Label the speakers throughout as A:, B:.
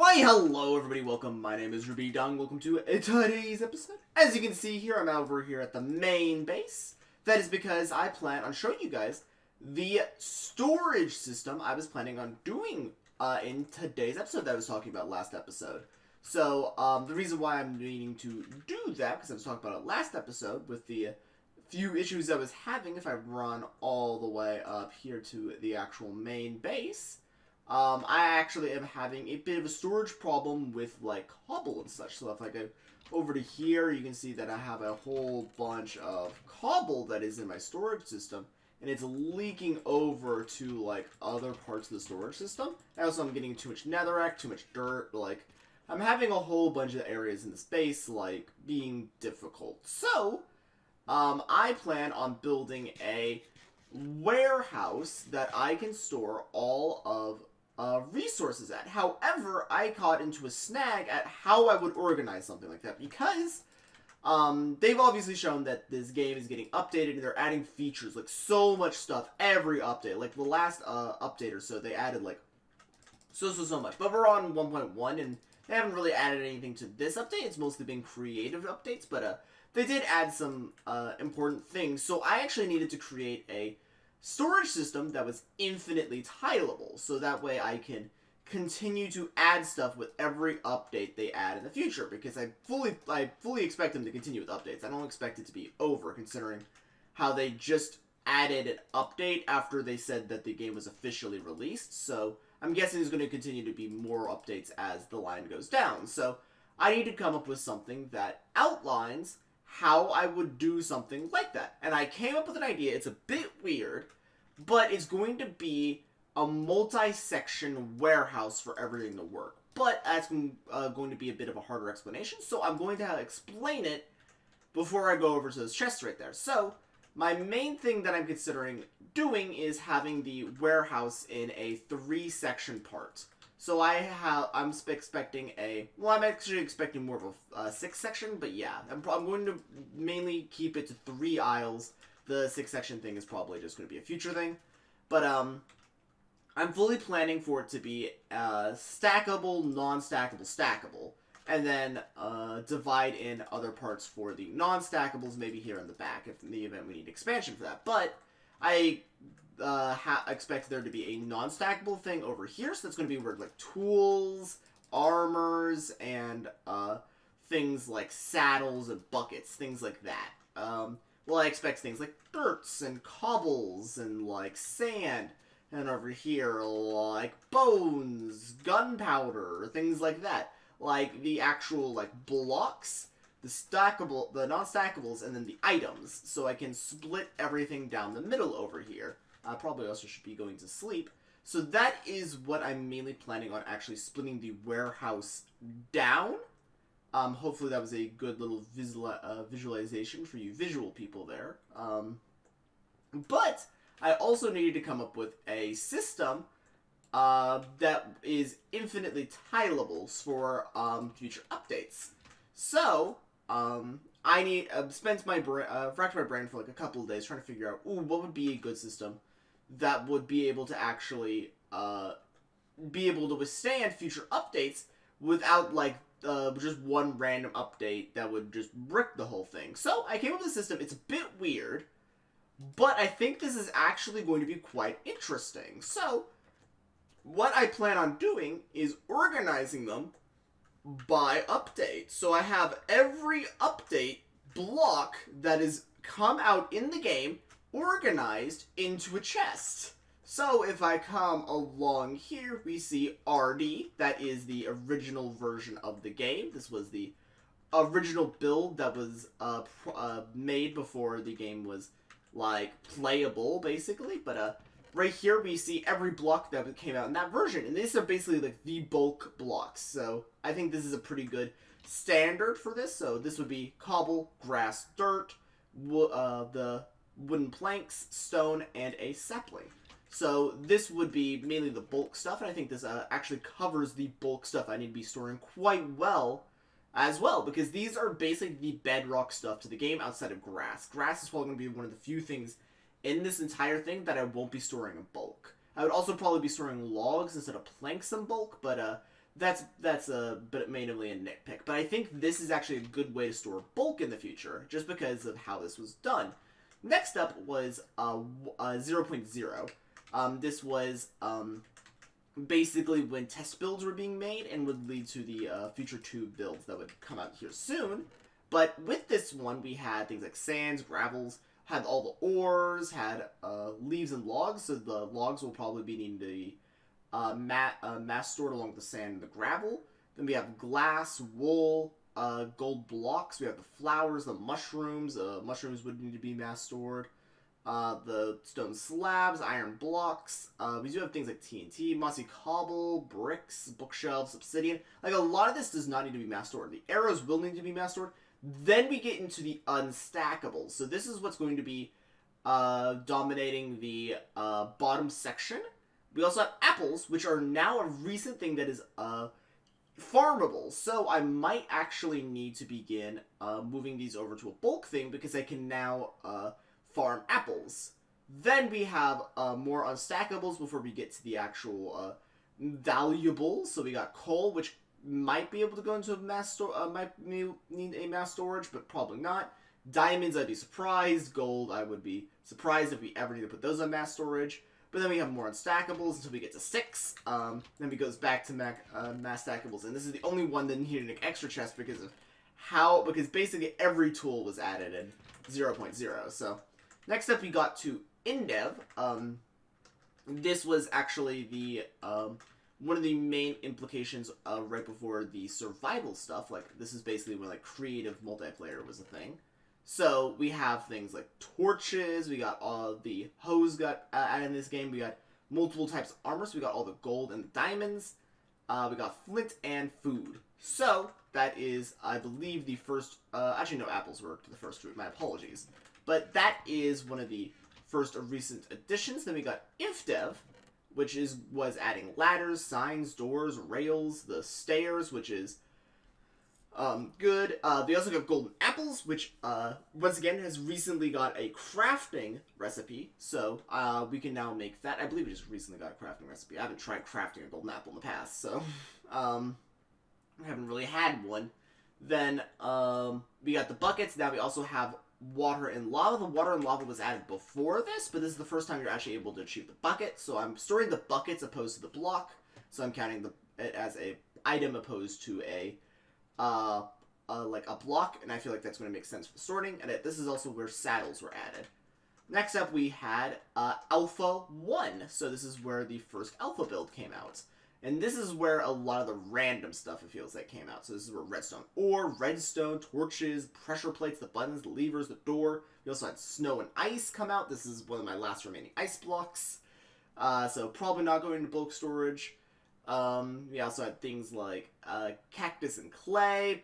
A: Why, hello everybody, welcome, my name is Rubydung, welcome to today's episode. As you can see here, I'm over here at the main base. That is because I plan on showing you guys the storage system I was planning on doing in today's episode that I was talking about last episode. So, the reason why I'm needing to do that, because I was talking about it last episode with the few issues I was having if I run all the way up here to the actual main base. I actually am having a bit of a storage problem with, like, cobble and such. So if I go over to here, you can see that I have a whole bunch of cobble that is in my storage system. And it's leaking over to, like, other parts of the storage system. And also I'm getting too much netherrack, too much dirt. Like, I'm having a whole bunch of areas in the space, like, being difficult. So, I plan on building a warehouse that I can store all of resources at. However, I caught into a snag at how I would organize something like that because they've obviously shown that this game is getting updated and they're adding features, like so much stuff every update. Like the last update or so, they added like so much. But we're on 1.1 and they haven't really added anything to this update. It's mostly been creative updates, but they did add some important things. So I actually needed to create a storage system that was infinitely titleable, so that way I can continue to add stuff with every update they add in the future, because I fully expect them to continue with updates. I don't expect it to be over, considering how they just added an update after they said that the game was officially released, so I'm guessing there's going to continue to be more updates as the line goes down. So I need to come up with something that outlines how I would do something like that. And I came up with an idea. It's a bit weird, but it's going to be a multi-section warehouse for everything to work. But that's going to be a bit of a harder explanation, so I'm going to explain it before I go over to those chests right there. So, my main thing that I'm considering doing is having the warehouse in a 3-section part. So I'm expecting I'm actually expecting more of a 6-section, but yeah, I'm going to mainly keep it to 3 aisles. The 6-section thing is probably just going to be a future thing, but I'm fully planning for it to be stackable, non-stackable, stackable, and then divide in other parts for the non-stackables, maybe here in the back, if in the event we need expansion for that. But I expect there to be a non-stackable thing over here, so that's going to be where, like, tools, armors, and things like saddles and buckets, things like that. Well, I expect things like dirts and cobbles and, like, sand, and over here, like, bones, gunpowder, things like that. Like, the actual, like, blocks, the non-stackables, and then the items, so I can split everything down the middle over here. I probably also should be going to sleep. So that is what I'm mainly planning on, actually splitting the warehouse down. Hopefully that was a good little visualization for you visual people there. But I also needed to come up with a system that is infinitely tileable for future updates. So, I spent racked my brain for like a couple of days trying to figure out, what would be a good system that would be able to actually be able to withstand future updates without, like, just one random update that would just brick the whole thing. So I came up with a system. It's a bit weird, but I think this is actually going to be quite interesting. So what I plan on doing is organizing them by update. So I have every update block that is come out in the game organized into a chest. So if I come along here, we see RD. That is the original version of the game. This was the original build that was made before the game was, like, playable, basically. But right here we see every block that came out in that version. And these are basically, like, the bulk blocks. So I think this is a pretty good standard for this. So this would be cobble, grass, dirt, the wooden planks, stone, and a sapling. So this would be mainly the bulk stuff, and I think this actually covers the bulk stuff I need to be storing quite well as well, because these are basically the bedrock stuff to the game outside of grass. Grass is probably going to be one of the few things in this entire thing that I won't be storing in bulk. I would also probably be storing logs instead of planks in bulk, but that's a but mainly a nitpick. But I think this is actually a good way to store bulk in the future, just because of how this was done. Next up was 0.0. This was basically when test builds were being made and would lead to the future 2 builds that would come out here soon. But with this one, we had things like sands, gravels, had all the ores, had leaves and logs, so the logs will probably be needing to be mass stored along with the sand and the gravel. Then we have glass, wool, gold blocks. We have the flowers, the mushrooms. Mushrooms would need to be mass stored. The stone slabs, iron blocks. We do have things like TNT, mossy cobble, bricks, bookshelves, obsidian. Like, a lot of this does not need to be mass stored. The arrows will need to be mass stored. Then we get into the unstackables. So this is what's going to be dominating the bottom section. We also have apples, which are now a recent thing that is farmable. So I might actually need to begin moving these over to a bulk thing, because I can now farm apples. Then we have more unstackables before we get to the actual valuables. So we got coal, which might be able to go into a mass store. Might need a mass storage, but probably not. Diamonds, I'd be surprised. Gold, I would be surprised if we ever need to put those on mass storage. But then we have more unstackables until we get to 6. Then we goes back to mass stackables, and this is the only one that needed an extra chest because of because basically every tool was added in 0.0. So next up we got to Indev. This was actually the one of the main implications right before the survival stuff. Like, this is basically when like creative multiplayer was a thing. So we have things like torches. We got all the hose got added in this game. We got multiple types of armor. So we got all the gold and the diamonds. We got flint and food. So that is, I believe, the first. Actually, no, apples were the first fruit. My apologies. But that is one of the first recent additions. Then we got InfDev, which was adding ladders, signs, doors, rails, the stairs, which is good. They also got golden apples, which once again has recently got a crafting recipe, so we can now make that. I believe we just recently got a crafting recipe. I haven't tried crafting a golden apple in the past, so I haven't really had one. Then we got the buckets. Now we also have water and lava. The water and lava was added before this, but this is the first time you're actually able to achieve the bucket. So I'm storing the buckets opposed to the block. So I'm counting it as a item opposed to like a block, and I feel like that's going to make sense for sorting. And this is also where saddles were added. Next up, we had Alpha 1. So this is where the first Alpha build came out. And this is where a lot of the random stuff, it feels like, came out. So this is where redstone ore, redstone, torches, pressure plates, the buttons, the levers, the door. We also had snow and ice come out. This is one of my last remaining ice blocks. So probably not going into bulk storage. We also had things like cactus and clay.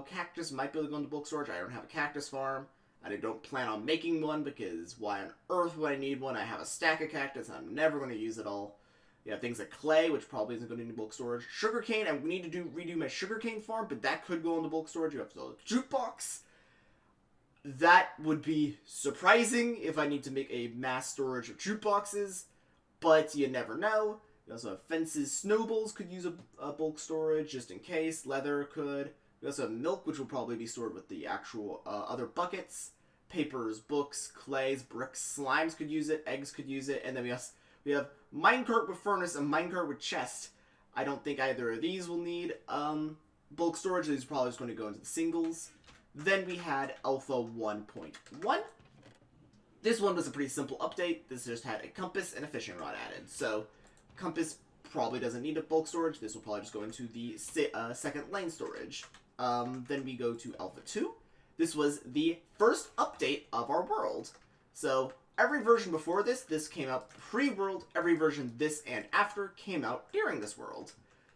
A: Cactus might be able to go into bulk storage. I don't have a cactus farm. I don't plan on making one, because why on earth would I need one? I have a stack of cactus and I'm never going to use it all. You have things like clay, which probably isn't going into bulk storage. Sugarcane, I need to redo my sugarcane farm, but that could go into bulk storage. You have the jukebox. That would be surprising if I need to make a mass storage of jukeboxes, but you never know. You also have fences. Snowballs could use a bulk storage, just in case. Leather could. We also have milk, which will probably be stored with the actual other buckets. Papers, books, clays, bricks, slimes could use it. Eggs could use it. And then we have minecart with furnace and minecart with chest. I don't think either of these will need bulk storage. These are probably just going to go into the singles. Then we had Alpha 1.1. This one was a pretty simple update. This just had a compass and a fishing rod added. So compass probably doesn't need a bulk storage. This will probably just go into the second lane storage. Then we go to Alpha 2. This was the first update of our world. So every version before this came out pre-world. Every version this and after came out during this world.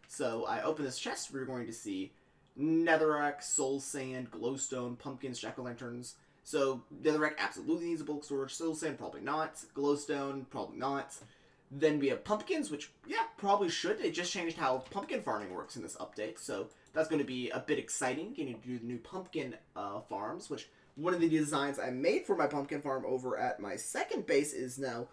A: So I open this chest. We're going to see netherrack, soul sand, glowstone, pumpkins, jack-o'-lanterns. So netherrack absolutely needs a bulk storage. Soul sand, probably not. Glowstone, probably not. Then we have pumpkins, which, yeah, probably should. They just changed how pumpkin farming works in this update. So that's going to be a bit exciting, getting to do the new pumpkin farms, which one of the designs I made for my pumpkin farm over at my second base is now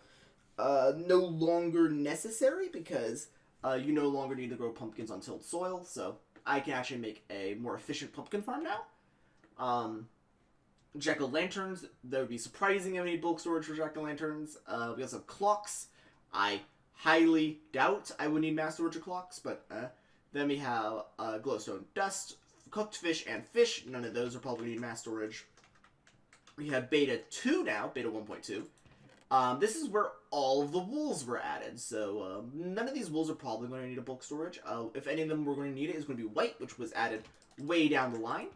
A: no longer necessary, because you no longer need to grow pumpkins on tilled soil, so I can actually make a more efficient pumpkin farm now. Jack-o'-lanterns, that would be surprising if I need bulk storage for jack-o'-lanterns. We also have clocks. I highly doubt I would need mass storage of clocks, but then we have glowstone dust, cooked fish, and fish. None of those are probably need mass storage. We have beta 2 now, beta 1.2. This is where all of the wools were added, so none of these wools are probably going to need a bulk storage. If any of them were going to need it, it's going to be white, which was added way down the line.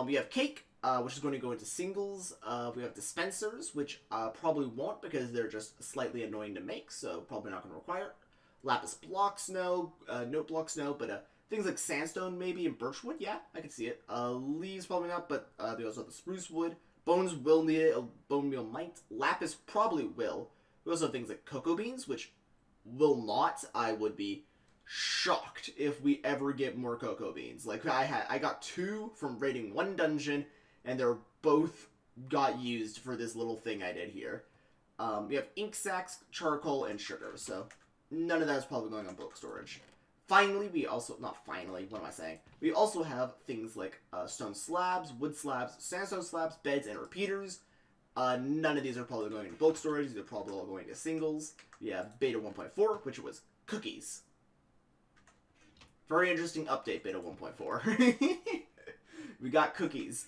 A: We have cake, which is going to go into singles. We have dispensers, which probably won't because they're just slightly annoying to make, so probably not going to require it. Lapis blocks, no. Note blocks, no. But things like sandstone, maybe, and birchwood, yeah, I can see it. Leaves, probably not, but they also have the spruce wood. Bones will need it. Bone meal might. Lapis probably will. We also have things like cocoa beans, which will not. I would be shocked if we ever get more cocoa beans. Like, I got 2 from raiding 1 dungeon, and they're both got used for this little thing I did here. We have ink sacks, charcoal, and sugar, so none of that is probably going on bulk storage. Finally, we also, not finally, what am I saying? We also have things like stone slabs, wood slabs, sandstone slabs, beds, and repeaters. None of these are probably going into bulk storage. These are probably all going to singles. We have beta 1.4, which was cookies. Very interesting update, beta 1.4. We got cookies.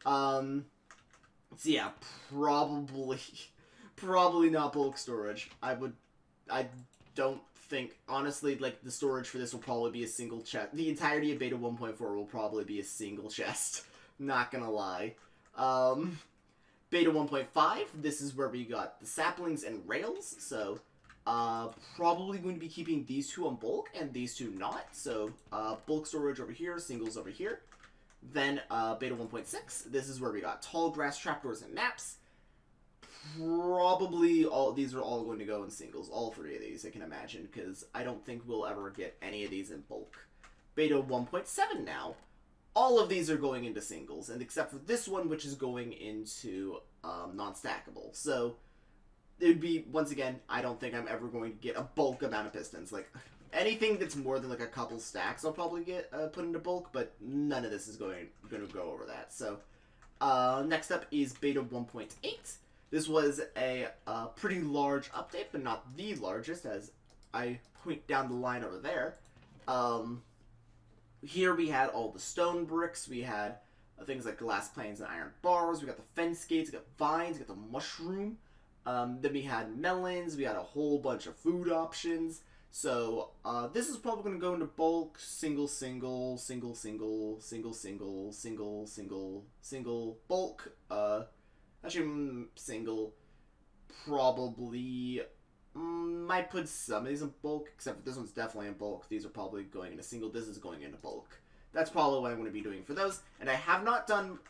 A: So yeah, probably not bulk storage. I don't think, honestly, like, the storage for this will probably be a single chest. The entirety of beta 1.4 will probably be a single chest. Not gonna lie. Beta 1.5, this is where we got the saplings and rails, so probably going to be keeping these 2 on bulk and these 2 not. So bulk storage over here, singles over here. Then beta 1.6, this is where we got tall grass trapdoors and maps. Probably all these are all going to go in singles, all 3 of these I can imagine, because I don't think we'll ever get any of these in bulk. Beta 1.7 now, all of these are going into singles, and except for this one, which is going into non-stackable. So it would be, once again, I don't think I'm ever going to get a bulk amount of pistons. Like, anything that's more than like a couple stacks I'll probably get put into bulk, but none of this is going to go over that. So next up is beta 1.8. This was a pretty large update, but not the largest, as I point down the line over there. Here we had all the stone bricks, we had things like glass planes and iron bars, we got the fence gates, we got vines, we got the mushroom, then we had melons, we had a whole bunch of food options. So this is probably going to go into bulk, single, bulk, actually, single, probably, might put some of these in bulk, except for this one's definitely in bulk. These are probably going into single, this is going into bulk. That's probably what I'm going to be doing for those. And I have not done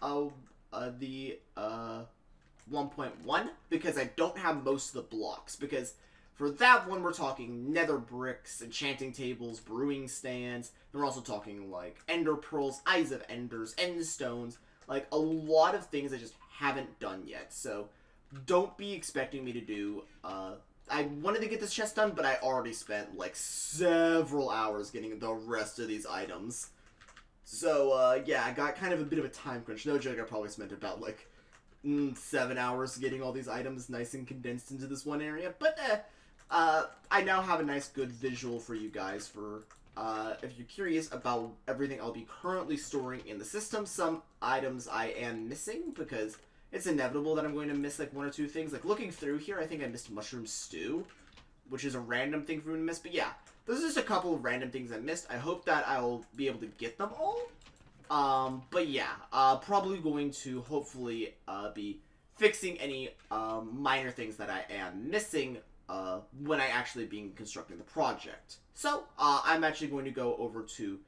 A: the 1.1, because I don't have most of the blocks, because for that one, we're talking nether bricks, enchanting tables, brewing stands, and we're also talking, like, ender pearls, eyes of enders, end stones, like, a lot of things I just haven't done yet, so don't be expecting me to do, I wanted to get this chest done, but I already spent, like, several hours getting the rest of these items. So, yeah, I got kind of a bit of a time crunch. No joke, I probably spent about, like, 7 hours getting all these items nice and condensed into this one area, but, I now have a nice good visual for you guys for, if you're curious about everything I'll be currently storing in the system. Some items I am missing, because it's inevitable that I'm going to miss, like, 1 or 2 things. Like, looking through here, I think I missed mushroom stew, which is a random thing for me to miss. But yeah, there's just a couple of random things I missed. I hope that I'll be able to get them all. But yeah, probably going to hopefully be fixing any minor things that I am missing when I actually begin constructing the project. So, I'm actually going to go over to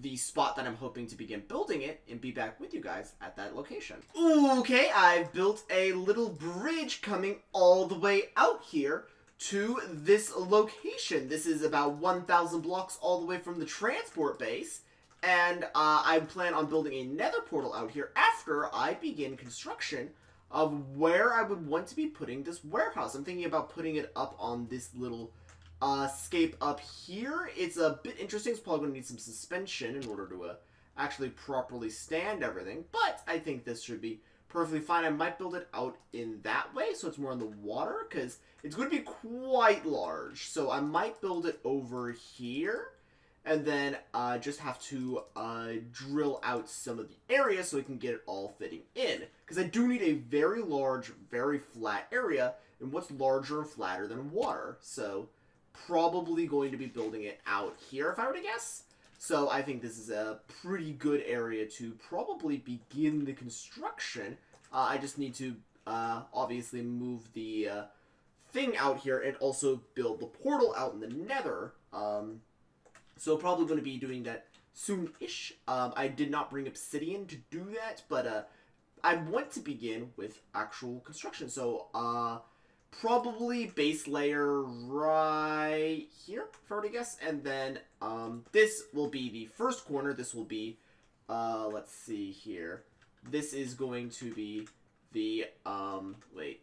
A: the spot that I'm hoping to begin building it and be back with you guys at that location. Okay, I've built a little bridge coming all the way out here to this location. This is about 1,000 blocks all the way from the transport base, and I plan on building a nether portal out here after I begin construction of where I would want to be putting this warehouse. I'm thinking about putting it up on this little scape up here. It's a bit interesting. It's probably going to need some suspension in order to actually properly stand everything. But I think this should be perfectly fine. I might build it out in that way, so it's more in the water, because it's going to be quite large. So I might build it over here, and then just have to drill out some of the area so we can get it all fitting in. Because I do need a very large, very flat area, and what's larger and flatter than water? So probably going to be building it out here, if I were to guess. So I think this is a pretty good area to probably begin the construction. I just need to obviously move the thing out here and also build the portal out in the nether. So probably going to be doing that soon-ish. I did not bring obsidian to do that, but I want to begin with actual construction. So probably base layer right here, if I were to guess. And then this will be the first corner. This will be, let's see here. This is going to be the,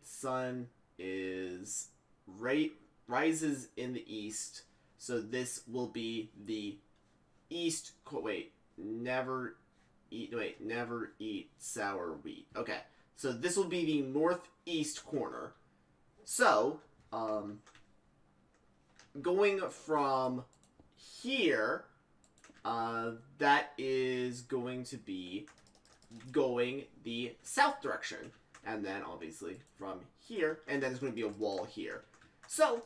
A: sun is rises in the east. So this will be the east, never eat sour wheat. Okay, so this will be the northeast corner. So, going from here, that is going to be going the south direction. And then, obviously, from here, and then there's going to be a wall here. So,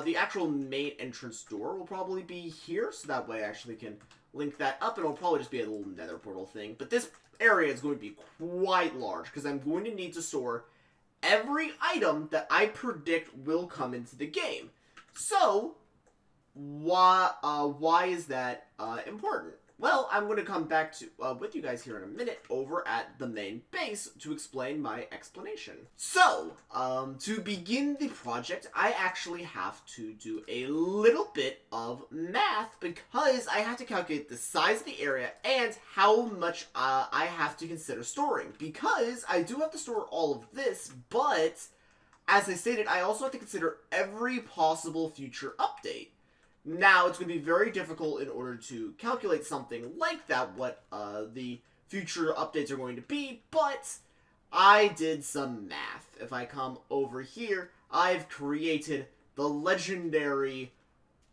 A: the actual main entrance door will probably be here, so that way I actually can link that up, and it'll probably just be a little nether portal thing. But this area is going to be quite large, because I'm going to need to store every item that I predict will come into the game. So, why is that important? Well, I'm going to come back to with you guys here in a minute over at the main base to explain my explanation. So, to begin the project, I actually have to do a little bit of math because I have to calculate the size of the area and how much I have to consider storing. Because I do have to store all of this, but as I stated, I also have to consider every possible future update. Now, it's going to be very difficult in order to calculate something like that, what the future updates are going to be, but I did some math. If I come over here, I've created the legendary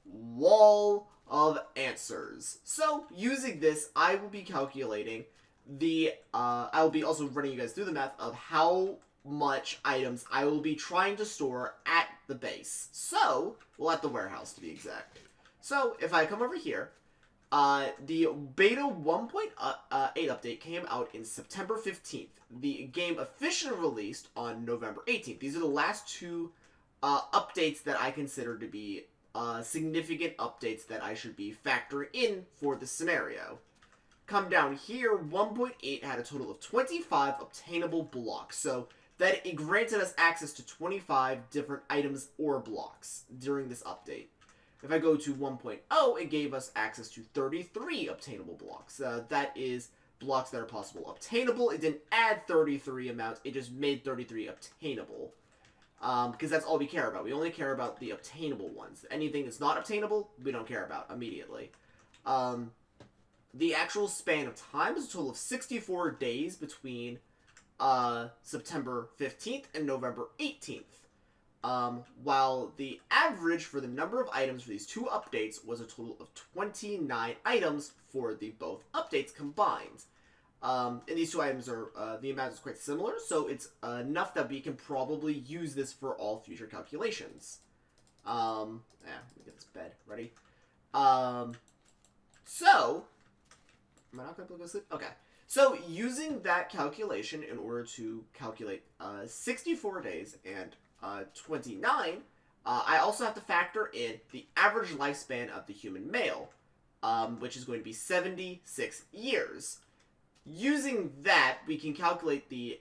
A: wall of answers. So, using this, I will be calculating the, I will be also running you guys through the math of how much items I will be trying to store at the base. So, well, at the warehouse to be exact. So, if I come over here, the beta 1.8 update came out in September 15th. The game officially released on November 18th. These are the last two updates that I consider to be significant updates that I should be factoring in for the scenario. Come down here, 1.8 had a total of 25 obtainable blocks. So, that it granted us access to 25 different items or blocks during this update. If I go to 1.0, it gave us access to 33 obtainable blocks. That is blocks that are possible obtainable. It didn't add 33 amounts, it just made 33 obtainable. Because that's all we care about. We only care about the obtainable ones. Anything that's not obtainable, we don't care about immediately. The actual span of time is a total of 64 days between September 15th and November 18th. While the average for the number of items for these two updates was a total of 29 items for the both updates combined. And these two items are, the amount is quite similar, so it's enough that we can probably use this for all future calculations. Let me get this bed ready. So, am I not going to go to sleep? Okay. So, using that calculation in order to calculate 64 days and 29, I also have to factor in the average lifespan of the human male, which is going to be 76 years. Using that, we can calculate the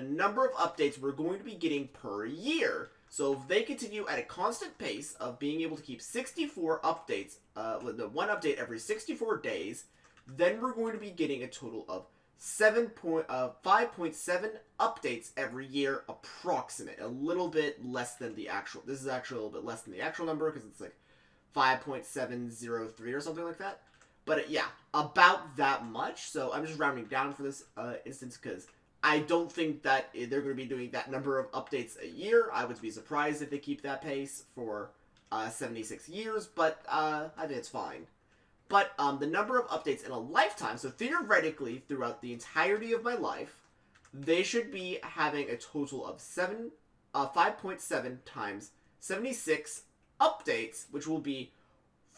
A: number of updates we're going to be getting per year. So if they continue at a constant pace of being able to keep 64 updates, one update every 64 days, then we're going to be getting a total of 5.7 updates every year, approximate. A little bit less than the actual. This is actually a little bit less than the actual number because it's like 5.703 or something like that. But yeah, about that much. So I'm just rounding down for this instance because I don't think that they're going to be doing that number of updates a year. I would be surprised if they keep that pace for 76 years, but I think it's fine. But the number of updates in a lifetime, so theoretically, throughout the entirety of my life, they should be having a total of 5.7 times 76 updates, which will be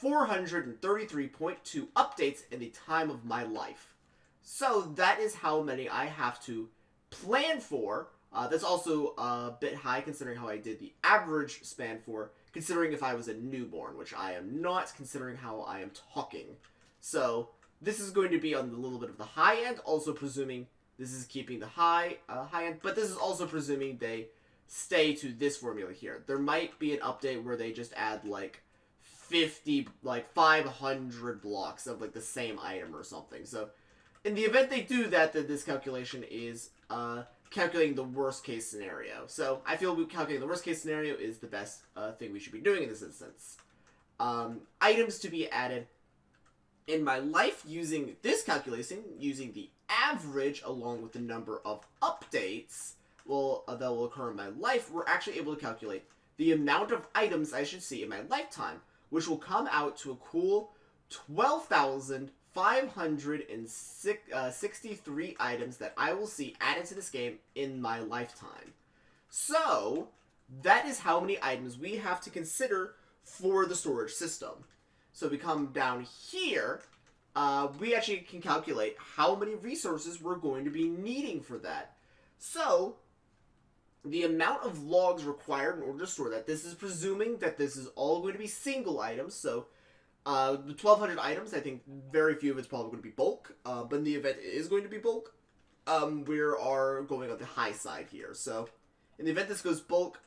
A: 433.2 updates in the time of my life. So that is how many I have to plan for. That's also a bit high considering how I did the average span for, considering if I was a newborn, which I am not, considering how I am talking. So this is going to be on the little bit of the high end, also presuming this is keeping the high end, but this is also presuming they stay to this formula here. There might be an update where they just add like 500 blocks of like the same item or something. So in the event they do that, then this calculation is calculating the worst case scenario. So I feel calculating the worst case scenario is the best thing we should be doing in this instance. Items to be added in my life using this calculation, using the average along with the number of updates that will occur in my life, we're actually able to calculate the amount of items I should see in my lifetime, which will come out to a cool 12,563 items that I will see added to this game in my lifetime. So that is how many items we have to consider for the storage system. So we come down here, we actually can calculate how many resources we're going to be needing for that. So the amount of logs required in order to store that, this is presuming that this is all going to be single items. So the 1,200 items, I think very few of it's probably going to be bulk. But in the event it is going to be bulk, we are going on the high side here. So in the event this goes bulk,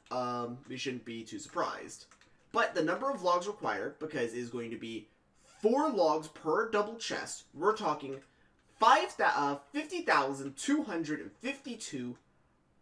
A: we shouldn't be too surprised. But the number of logs required, because it is going to be 4 logs per double chest, we're talking 50,252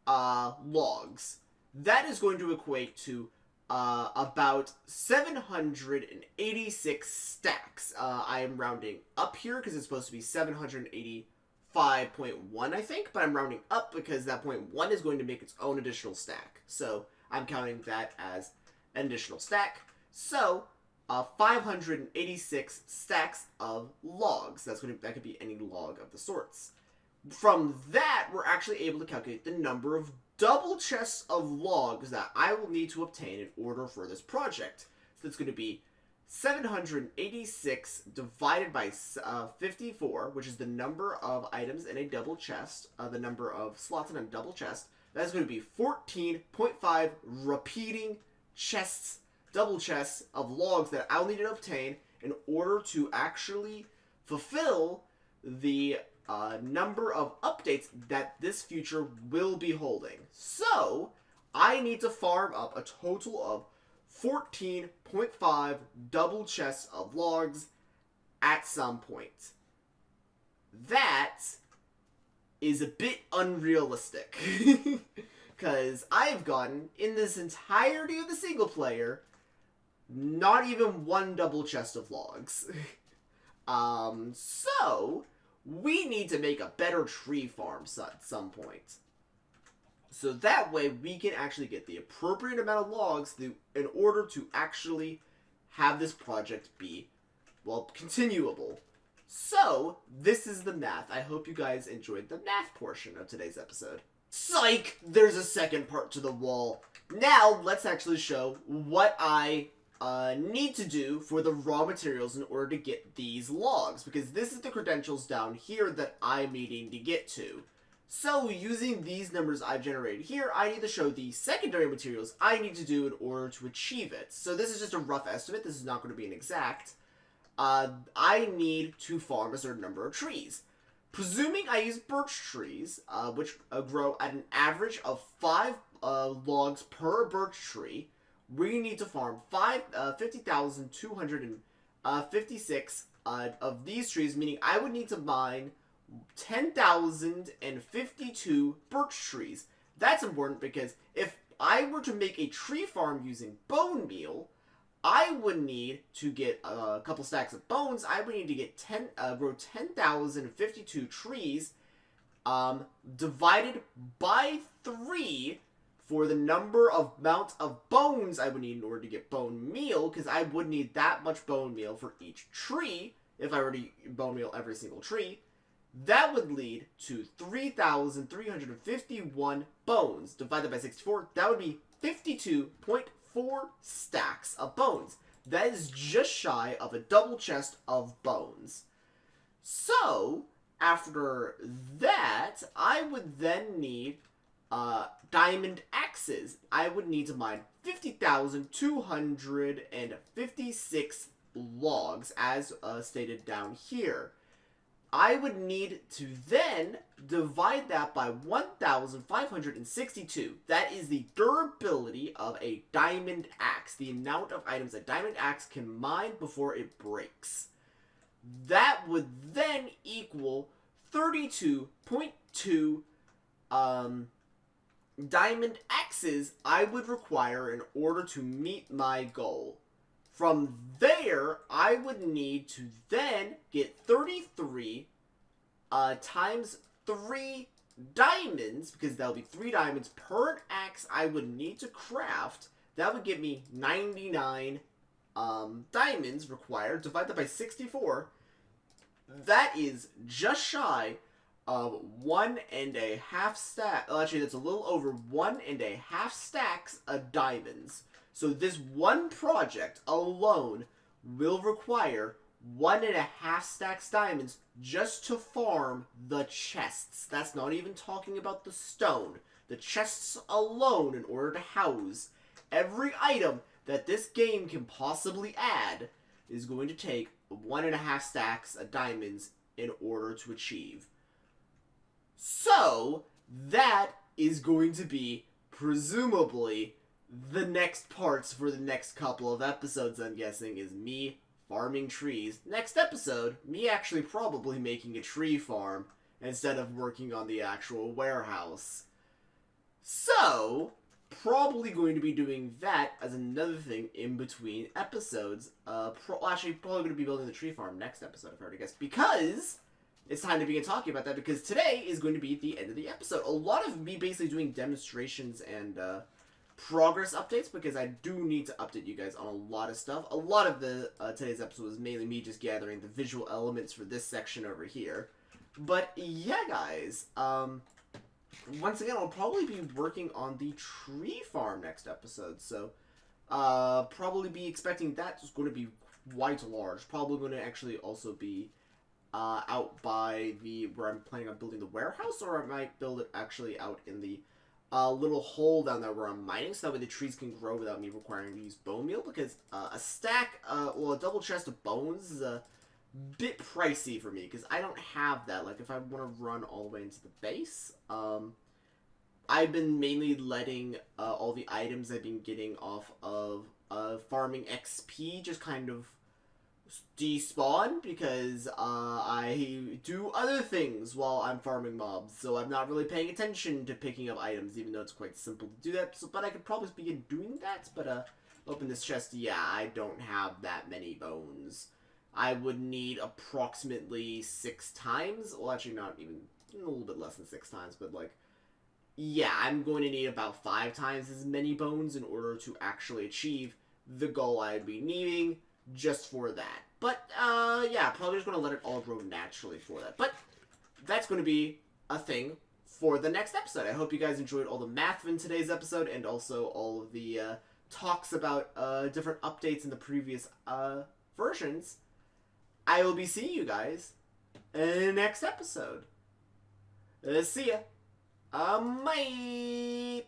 A: logs. That is going to equate to about 786 stacks. I am rounding up here because it's supposed to be 785.1, I think, but I'm rounding up because that 0.1 is going to make its own additional stack. So I'm counting that as an additional stack. So 586 stacks of logs. That could be any log of the sorts. From that, we're actually able to calculate the number of double chests of logs that I will need to obtain in order for this project. So that's going to be 786 divided by 54, which is the number of items in a double chest, the number of slots in a double chest. That's going to be 14.5 repeating chests, double chests of logs that I'll need to obtain in order to actually fulfill the number of updates that this future will be holding. So I need to farm up a total of 14.5 double chests of logs at some point. That is a bit unrealistic. Because I've gotten, in this entirety of the single player, not even 1 double chest of logs. So we need to make a better tree farm at some point. So that way we can actually get the appropriate amount of logs in order to actually have this project be, well, continuable. So this is the math. I hope you guys enjoyed the math portion of today's episode. Psych! There's a second part to the wall. Now let's actually show what I need to do for the raw materials in order to get these logs, because this is the credentials down here that I'm needing to get to. So using these numbers I've generated here, I need to show the secondary materials I need to do in order to achieve it. So this is just a rough estimate. This is not going to be an exact. I need to farm a certain number of trees. Presuming I use birch trees, which grow at an average of 5 logs per birch tree, we need to farm 50,256 of these trees, meaning I would need to mine 10,052 birch trees. That's important because if I were to make a tree farm using bone meal, I would need to get a couple stacks of bones. I would need to get grow 10,052 trees, divided by 3 for the amount of bones I would need in order to get bone meal, because I would need that much bone meal for each tree if I were to bone meal every single tree. That would lead to 3,351 bones divided by 64. That would be 52.4 stacks of bones. That is just shy of a double chest of bones. So, after that, I would then need diamond axes. I would need to mine 50,256 logs, as stated down here. I would need to then divide that by 1,562. That is the durability of a diamond axe, the amount of items a diamond axe can mine before it breaks. That would then equal 32.2 diamond axes I would require in order to meet my goal. From there, I would need to then get 33 times 3 diamonds, because that would be 3 diamonds per axe I would need to craft. That would give me 99 diamonds required, divided by 64. That is just shy of 1.5 stack. Actually, that's a little over 1.5 stacks of diamonds. So this one project alone will require 1.5 stacks diamonds just to farm the chests. That's not even talking about the stone. The chests alone, in order to house every item that this game can possibly add, is going to take 1.5 stacks of diamonds in order to achieve. So, that is going to be, presumably, the next parts for the next couple of episodes, I'm guessing, is me farming trees. Next episode, me actually probably making a tree farm instead of working on the actual warehouse. So, probably going to be doing that as another thing in between episodes. Probably going to be building the tree farm next episode, if I were to guess, because it's time to begin talking about that, because today is going to be the end of the episode. A lot of me basically doing demonstrations and progress updates, because I do need to update you guys on a lot of stuff. A lot of the today's episode was mainly me just gathering the visual elements for this section over here. But yeah, guys, once again, I'll probably be working on the tree farm next episode, so probably be expecting that is going to be quite large. Probably going to actually also be out by where I'm planning on building the warehouse, or I might build it actually out in the little hole down there where I'm mining, so that way the trees can grow without me requiring to use bone meal, because a double chest of bones is a bit pricey for me, because I don't have that. Like, if I want to run all the way into the base, I've been mainly letting all the items I've been getting off of farming XP just kind of despawn, because I do other things while I'm farming mobs, so I'm not really paying attention to picking up items, even though it's quite simple to do that. So, but I could probably begin doing that. But open this chest. Yeah, I don't have that many bones. I would need approximately 6 times. Well, actually, not even, a little bit less than 6 times, but like, yeah, I'm going to need about 5 times as many bones in order to actually achieve the goal I'd be needing just for that. But, yeah, probably just going to let it all grow naturally for that. But that's going to be a thing for the next episode. I hope you guys enjoyed all the math in today's episode, and also all of the talks about different updates in the previous versions. I will be seeing you guys in the next episode. See ya. Bye.